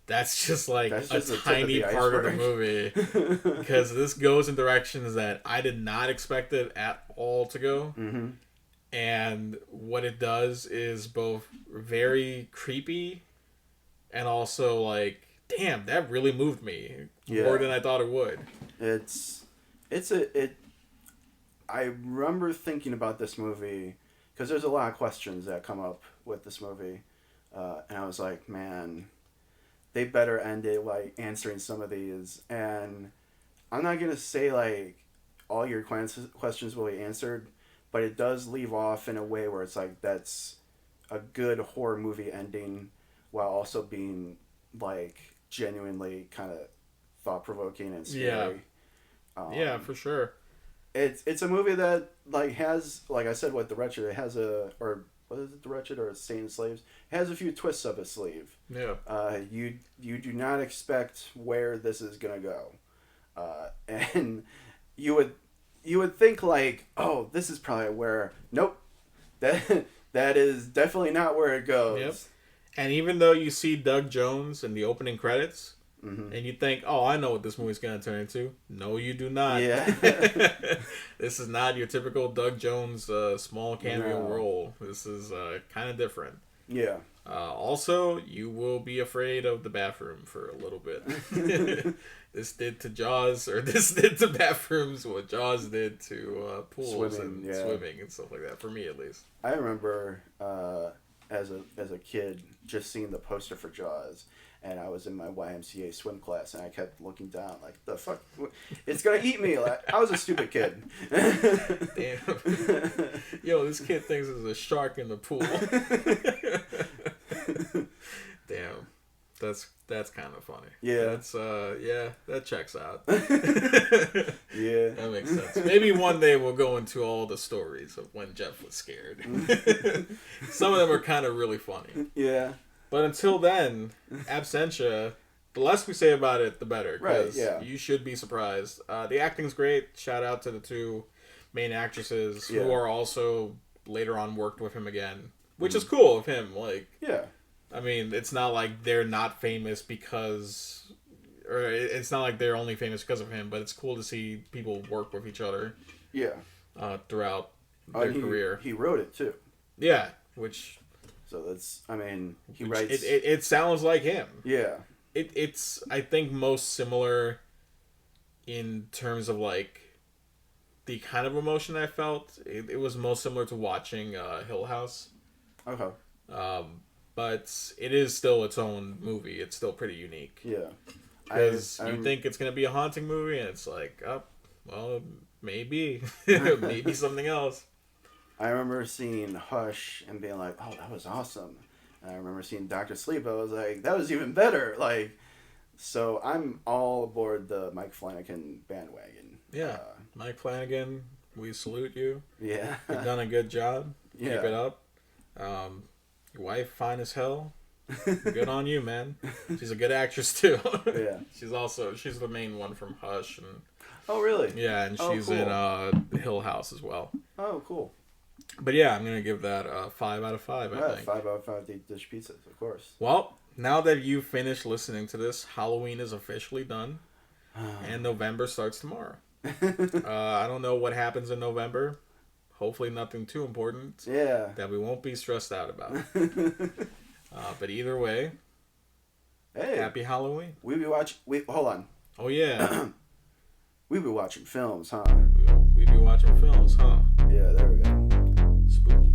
That's just like a tiny part of the movie. Because this goes in directions that I did not expect it at all to go. Mm-hmm. And what it does is both very creepy and also like, damn, that really moved me more than I thought it would. I remember thinking about this movie because there's a lot of questions that come up with this movie. And I was like, man... They better end it like answering some of these, and I'm not gonna say like all your questions will be answered, but it does leave off in a way where it's like that's a good horror movie ending, while also being like genuinely kind of thought provoking and scary. Yeah, for sure. It's a movie that like has, like I said with The Wretched, it has what is it, The Wretched or Staying in Slaves? It has a few twists up its sleeve. Yeah. You do not expect where this is gonna go, and you would think like, oh, this is probably where. Nope, that is definitely not where it goes. Yep. And even though you see Doug Jones in the opening credits, mm-hmm. and you think, oh, I know what this movie's gonna turn into. No, you do not. Yeah. This is not your typical Doug Jones small cameo role. This is kind of different. Yeah. Also, you will be afraid of the bathroom for a little bit. This did to Jaws, or this did to bathrooms what Jaws did to pools swimming and stuff like that. For me, at least. I remember as a kid just seeing the poster for Jaws, and I was in my YMCA swim class, and I kept looking down like, the fuck, it's gonna eat me. Like, I was a stupid kid. Damn. Yo, this kid thinks there's a shark in the pool. Damn. That's kind of funny. Yeah. That's that checks out. Yeah. That makes sense. Maybe one day we'll go into all the stories of when Jeff was scared. Some of them are kind of really funny. Yeah. But until then, Absentia, the less we say about it, the better. Right, yeah. You should be surprised. The acting's great. Shout out to the two main actresses who are also later on worked with him again. Which is cool of him. Like, yeah. I mean, it's not like they're not famous because... Or it's not like they're only famous because of him, but it's cool to see people work with each other. Yeah. Throughout their career. He wrote it, too. Yeah, which... So that's, I mean, he writes... It sounds like him. Yeah. It's, I think, most similar in terms of, like, the kind of emotion I felt. It was most similar to watching Hill House. Okay. But it is still its own movie. It's still pretty unique. Yeah. Because you think it's going to be a haunting movie, and it's like, oh, well, maybe. Maybe something else. I remember seeing Hush and being like, oh, that was awesome. And I remember seeing Dr. Sleep. I was like, that was even better. Like, so I'm all aboard the Mike Flanagan bandwagon. Yeah. Mike Flanagan, we salute you. Yeah. You've done a good job. Yeah. Keep it up. Your wife, fine as hell. Good on you, man. She's a good actress, too. Yeah. She's the main one from Hush. And, oh, really? yeah, and she's cool. in Hill House as well. Oh, cool. But yeah, I'm going to give that a 5 out of 5, I think. 5 out of 5 deep dish pizzas, of course. Well, now that you've finished listening to this, Halloween is officially done. And November starts tomorrow. I don't know what happens in November. Hopefully nothing too important. Yeah. That we won't be stressed out about. But either way, hey, happy Halloween. Hold on. Oh, yeah. We be watching films, huh? We be watching films, huh? Yeah, there we go. Spooky.